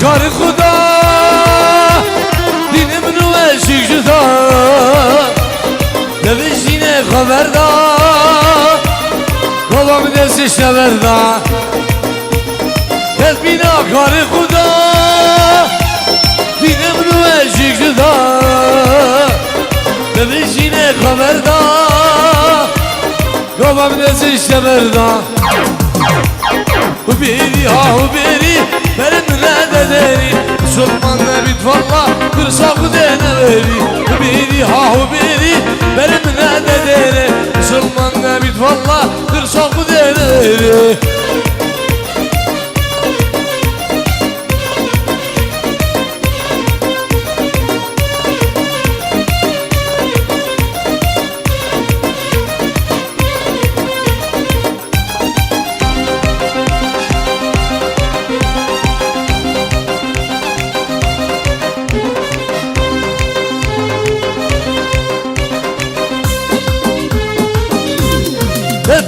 کار خدا دینم رو عشق جدا دوشینه خبر دا بابام دستش نبردا از بینا کار خدا دینم رو عشق جدا دوشینه خبر دا بابام دستش نبردا و بیری ها و بیری برم رده داری سلمان نبید والله درسا خده نبری و بیری ها و بیری برم رده داری سلمان نبید والله درسا خده نبری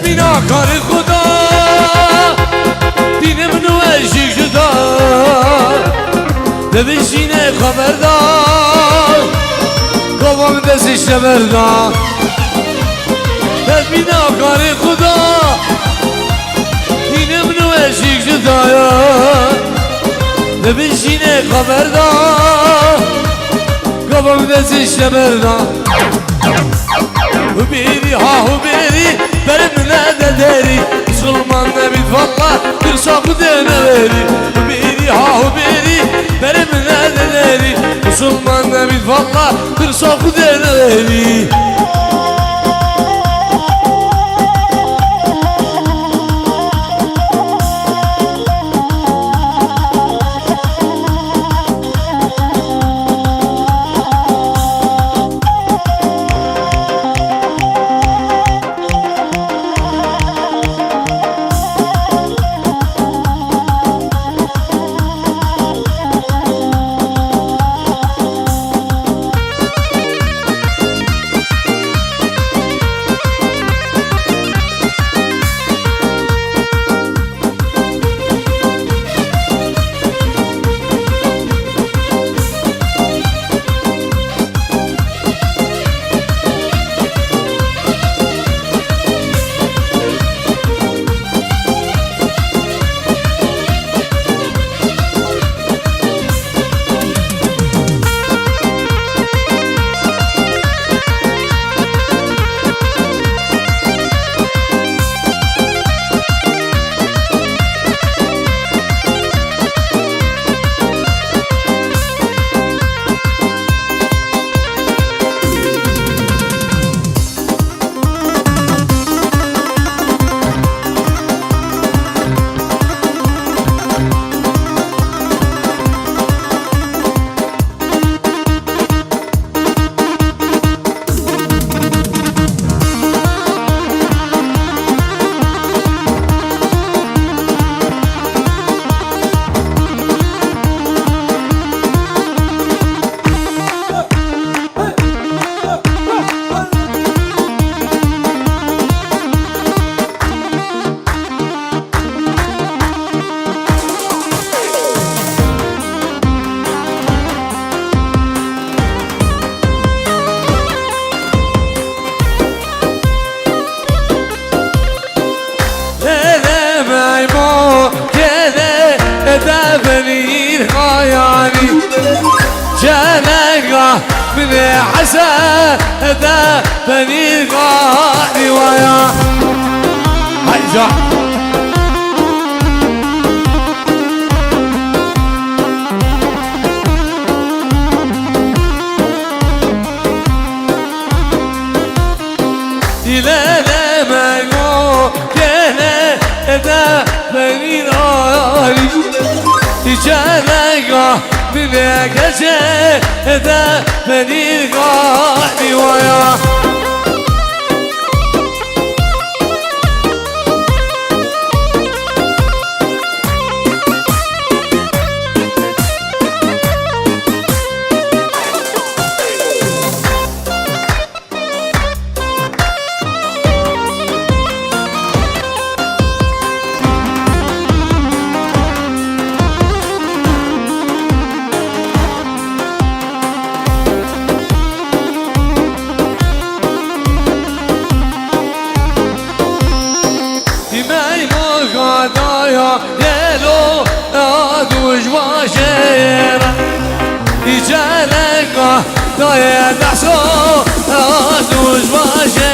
بینا کار خدا دینم نو عشق جدا ببینشینه خبردار قوام دستش نبردار بینا کار خدا دینم نو عشق جدا ببینشینه خبردار قوام دستش نبردار و بیری ها و بیری برم نده داری سلمان نبید والله درسا خده نبری و بیری ها و بیری برم نده داری سلمان نبید والله درسا خده نبری جنقة من حسد بني غالي ويا هيجا دلالة مجموع كنا بني غالي جنقة من حسد بني غالي ويا يا يلو دوش باشيرا يجالك دايا دحسو دوش باشيرا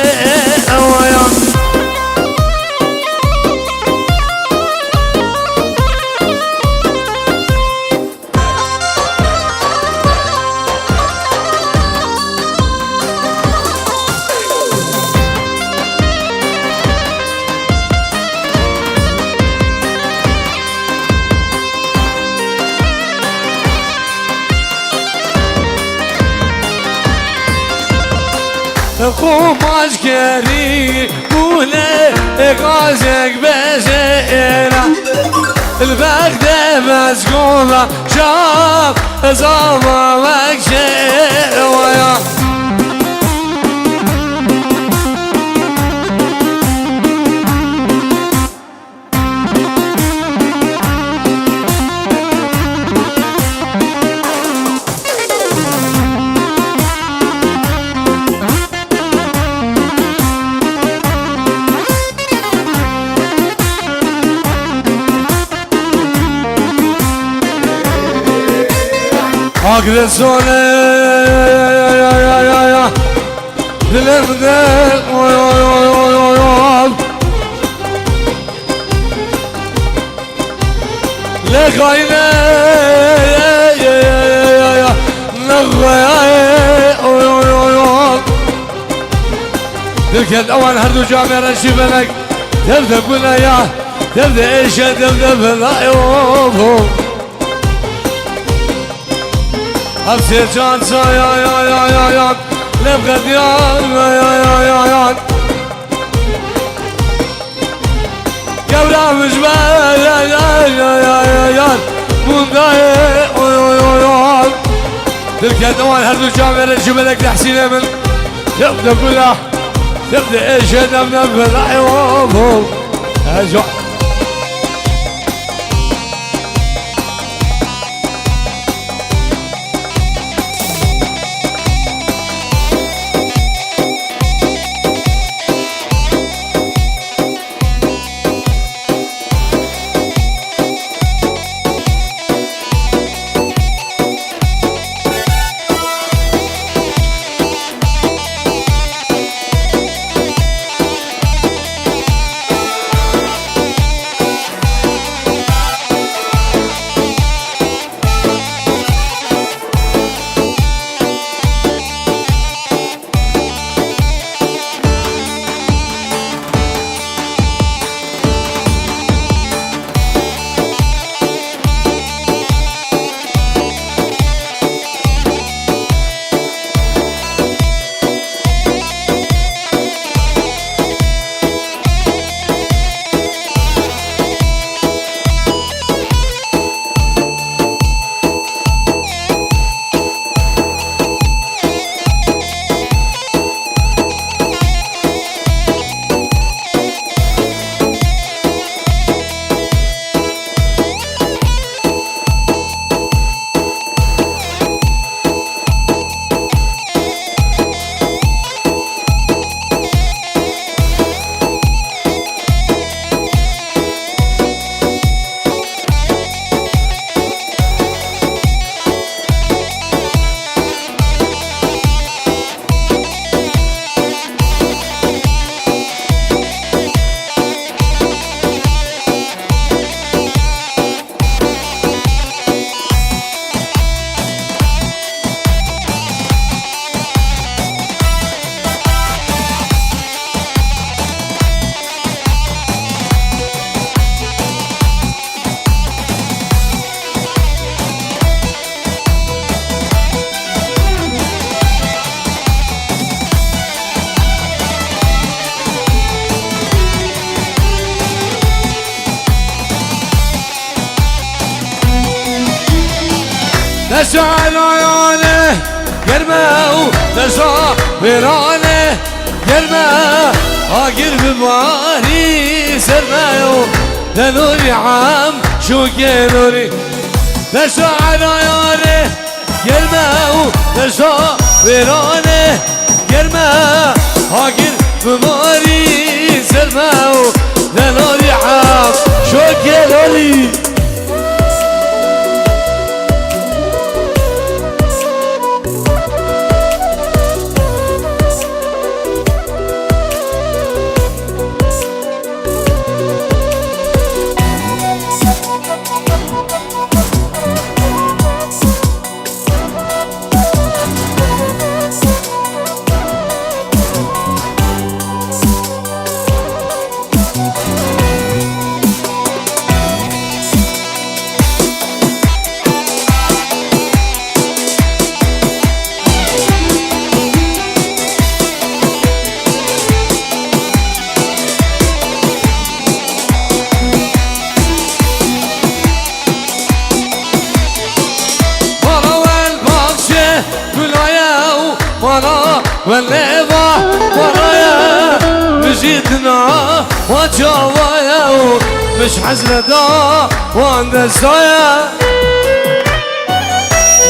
قوم عسكري قولي غازك بزيرة البغدة مسكومة شاف زوما مكشير ويا عقد السولي للمدق لك عيني تلك الأول هردو جامع رشيب لك تبدأ بنايا تبدأ إيش تبدأ بالعيوب أبصر جانسا يا لبغد يا قبل مجمع يا منداي تلك الدوان هردو جامع رجب لك تحسين من تبدأ بلا تبدأ إيش تبدأ بالعيوب أجوا نسعى عيونه قرمه نسعى برانه قرمه هاجر بباري سرمه لنوري عام شو كنوري نسعى عيونه قرمه نسعى برانه قرمه هاجر بباري سرمه لنوري عام شو كنوري جيتنا وجوايا مش حزن دا وعند السايا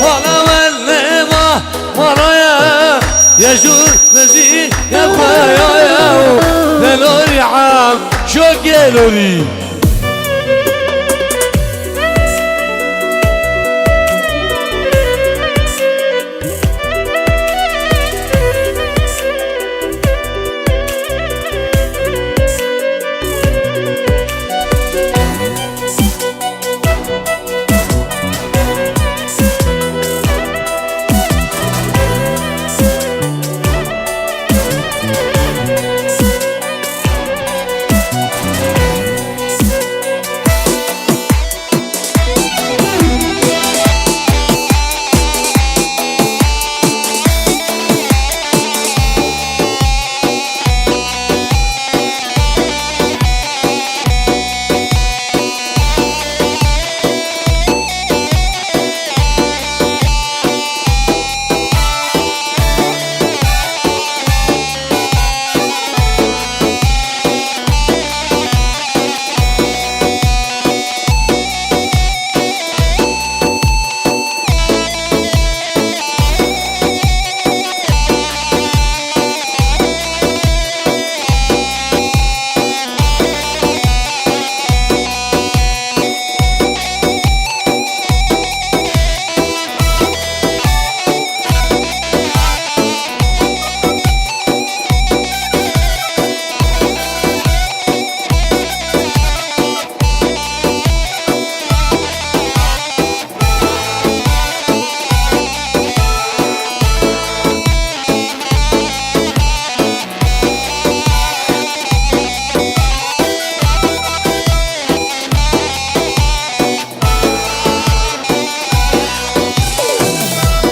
ولا ولي ما ورايا يا جود مزي يا خوايا دلوري عام شو قالولي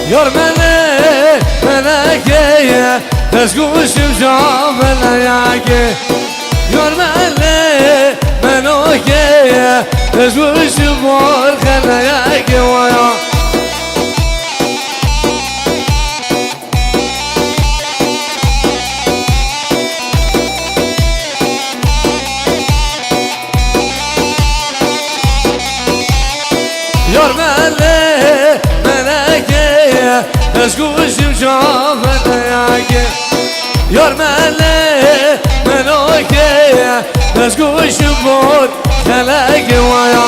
يرمني ملكية تسقوش بجوف اللياقي يرمني ملكية تسقوش بورخ اللياقي ويا يرمني ملكية تسقوش بجوف اللياقي يرمني ملكية تسقوش بورخ اللياقي ويا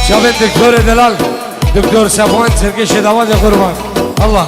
شوف الدكتور دلال دكتور سفوان سرقش دواد يا قربان الله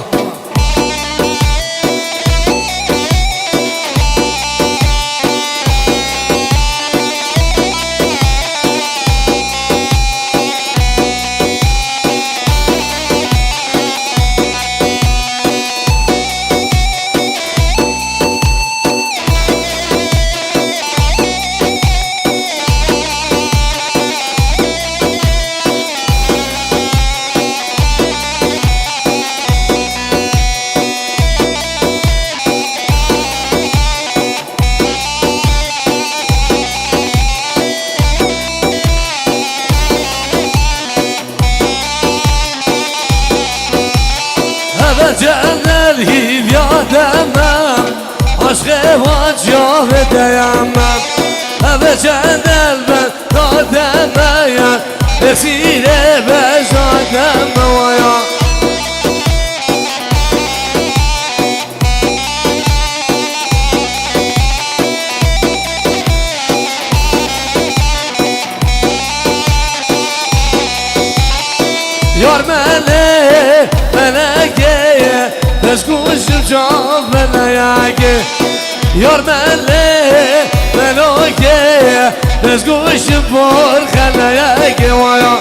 جعلنا الهيب يا تمام عشقي وجهه ديامام جعلنا البلد يا تمام يسير بجا ويا يرمني ملكية تسقوش بجوف اللياقي يرمني ملكية تسقوش بورخ اللياقي ويا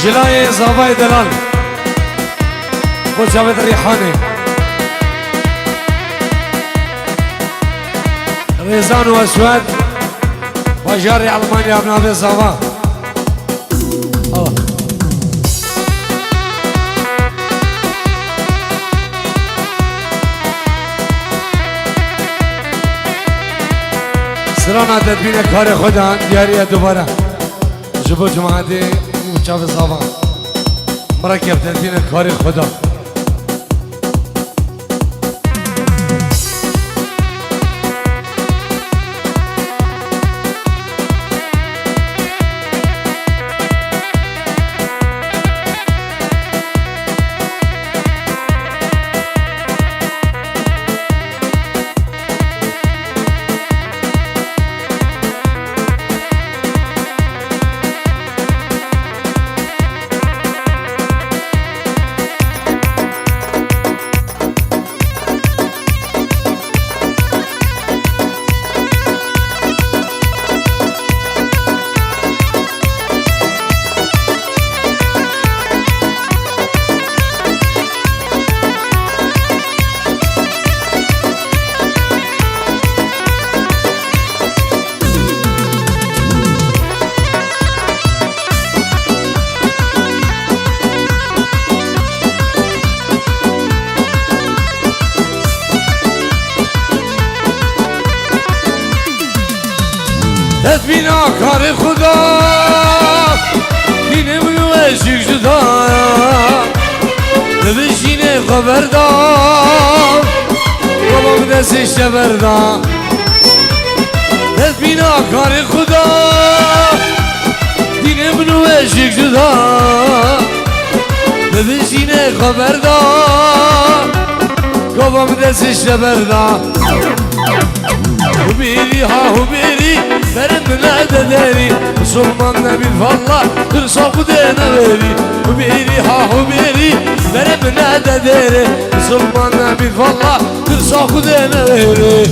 جلاي زافاي دلال وجابت ريحاني ريزان واسود وجاري المانيا ابناء زافا سرانا تدبین کار خودان دیاریه دوباره جبو جماعتی مچاف زاوا مرکب تدبین کار خدا تدبینا کار خدا دینه منو عشق جدا نبشینه خبردار بابام دستش بردار تدبینا کار خدا دینه منو عشق جدا نبشینه خبردار بابام دستش بردار هبيري ها هبيري برم نادى داري سلمان نبي فالله ترصاق دينا ويري هبيري ها هبيري برم نادى داري سلمان نبي فالله ترصاق دينا ويري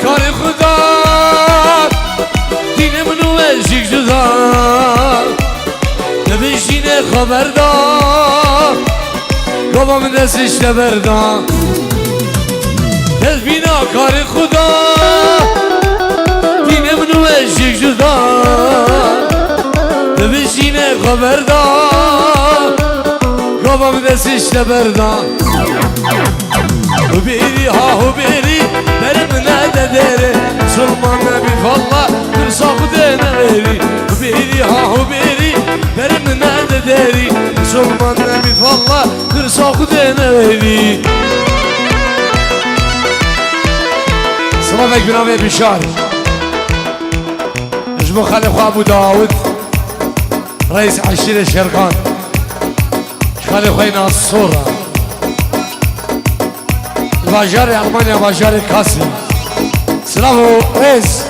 کار خدا دین منو عشق جدا نبشینه خبردار بابام دستش بردار تدبینا کار خدا دین منو عشق جدا نبشینه خبردار بابام دستش بردار هبيري ها هبيري برم نادى داري سلمان نبي فالله ترصاق دينا غيري هبيري ها هبيري برم نادى داري سلمان نبي فالله ترصاق دينا غيري سلامك بنامي بشار اجمو خالي خو ابو داود رئيس عشيرة شرقان خالي خوينا الصورة باجار ألمانيا باجار كاسي سلامو رئيس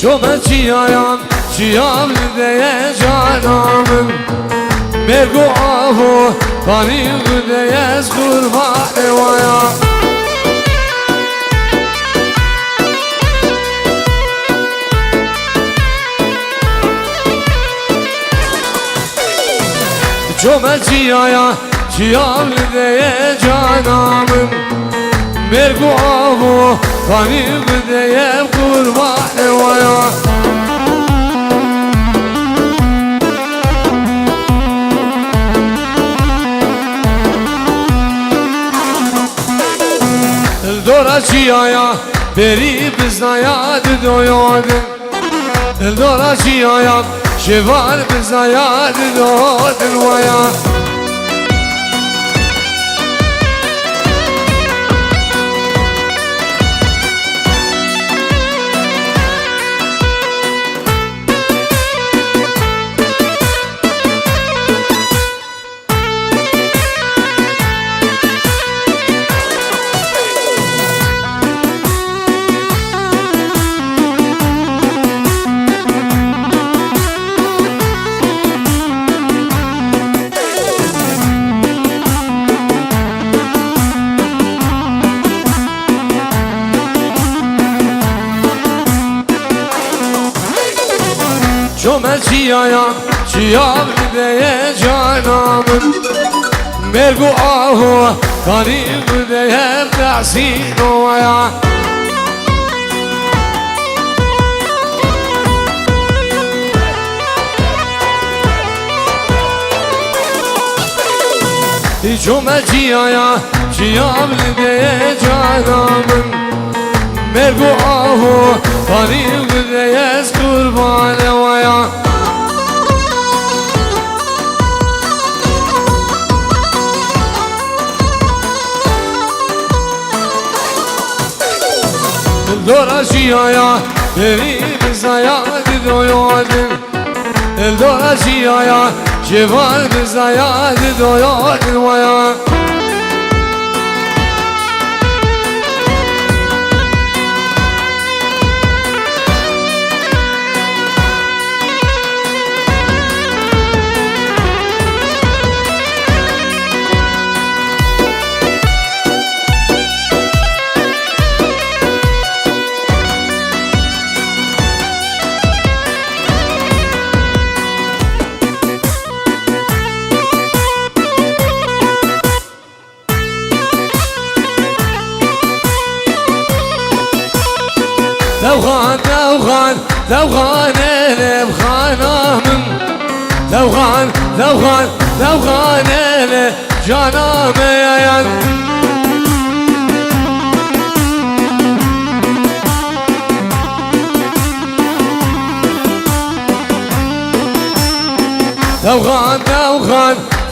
شومه چیایم چیام دیه جانامم مرگو آهو کانی دیه از قربان وایا شومه چیام دیه جانامم مرگو آهو کانی دیه قربان وایا دورا چیایا بری بزنایا دویادن دورا چیایا شوار بزنایا دویادن وایا شومه چیام دیه جانامم مرگو آهو کانی دیه تحسین وایا شومه چیام دیه جانامم مرگو آهو کانی دیه از قربان وایا دورا چیایا بری بزایا دویادن دورا چیایا شوار بزایا دویادن وایا دوغان الب خانامم دوغان الب جانام يا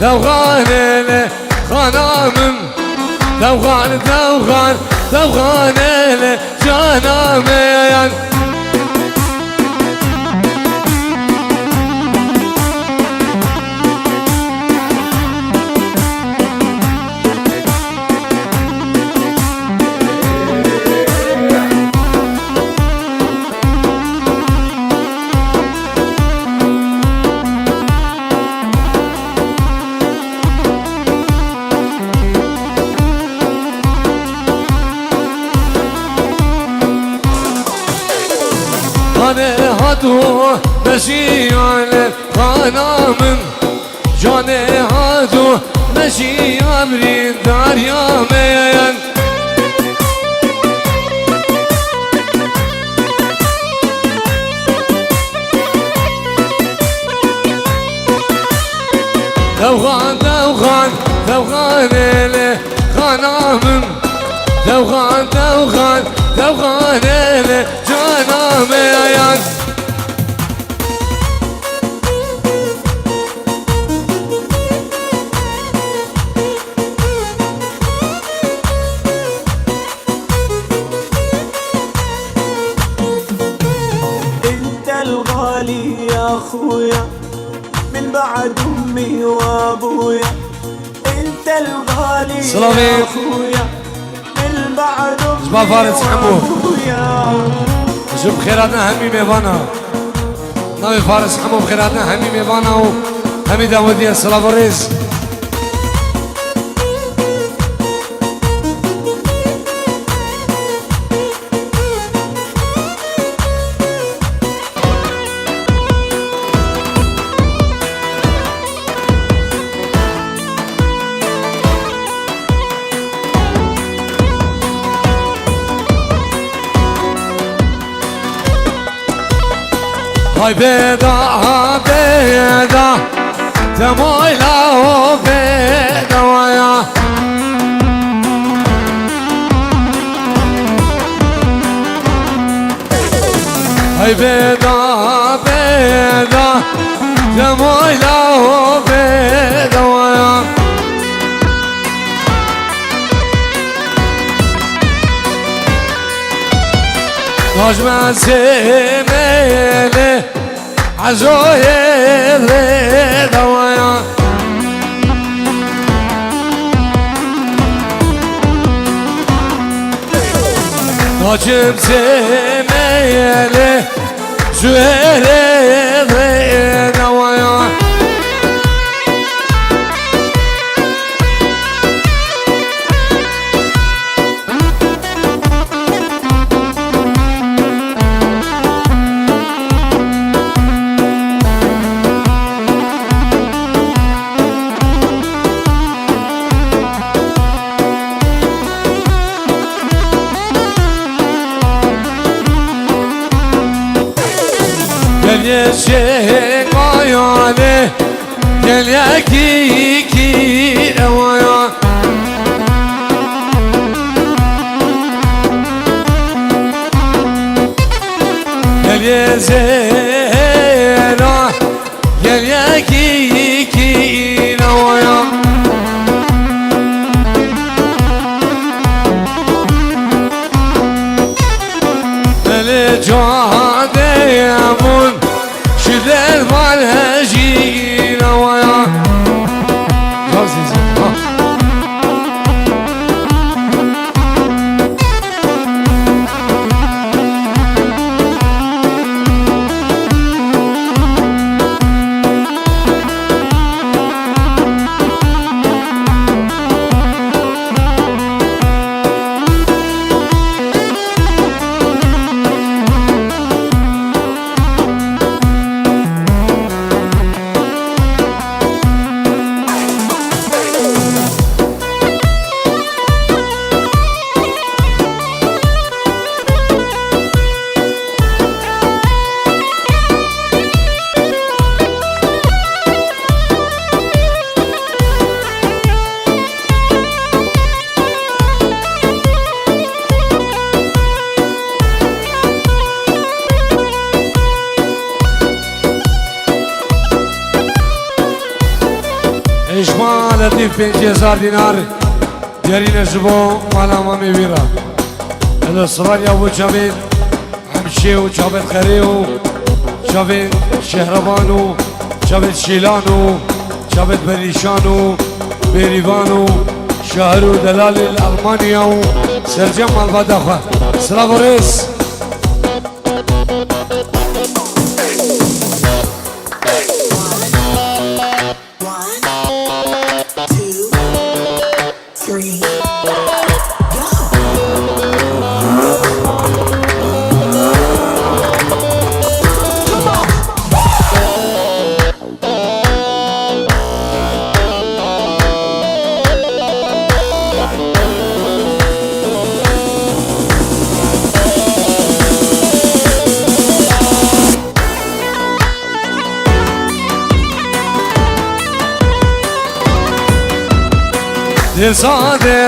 دوغان الب خانامم دوغان الب جانام يا هاتو مشي على خانامم جاني هاتو مشي أمري داريا ميان دوغان إلي خانامم دوغان إلي جانام يان الغالي يا اخويا من بعد امي وابويا انت الغالي يا اخويا من بعد امي وابويا جو بخيراتنا همي ميوانا ناوي فارس حمو بخيراتنا همي ميوانا و همي داودية السلام وريز هاي بيضا بيضا تمويلا وبيضا ويا هاي بيضا بيضا تمويلا وبيضا ويا نجم سيميلي عزوير دوايا نجم سيميلي زوير دوايا Gel yeşil ayağını Gel ya ki evaya Gel yezera Gel ya ki evaya Ele cadeyemun Şiddel var hecin havaya إجماع لطيف 5000 دينار جارينا جبو مالا مامي بيرا الأسرانيا أبو جابين حمشيو جابين خريو جابين شهربانو جابين شيلانو جابين بريشانو بيريفانو شهرو دلال الألمانيا سرجم البداخة سلام ريس Dersane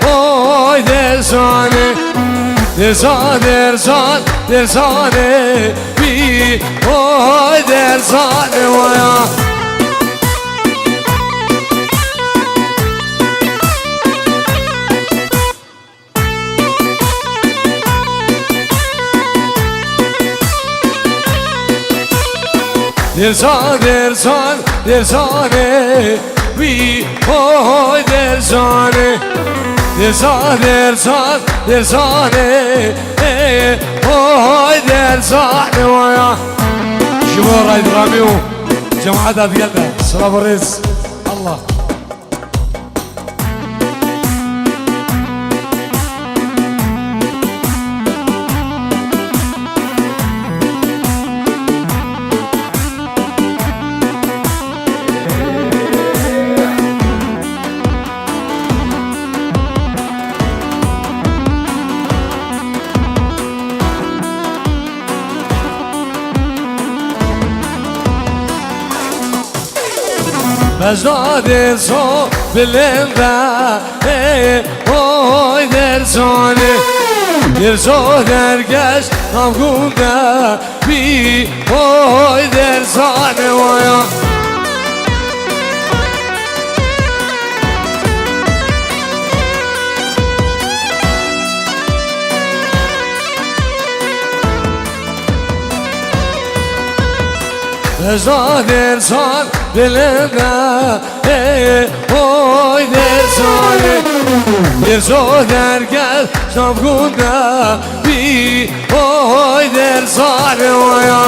oy dersane bi oy dersane vaya Dersane bi oy dersane dersane oy dersane ويا شباب رايد راميو جماعة قلبه سلام الرئيس الله Mezda derso bilimde oy dersane derso dergeç namgumda bir oy dersane vaya Mezda dersan dilimde oy dersane derso dergeç namgumda bir oy dersane vaya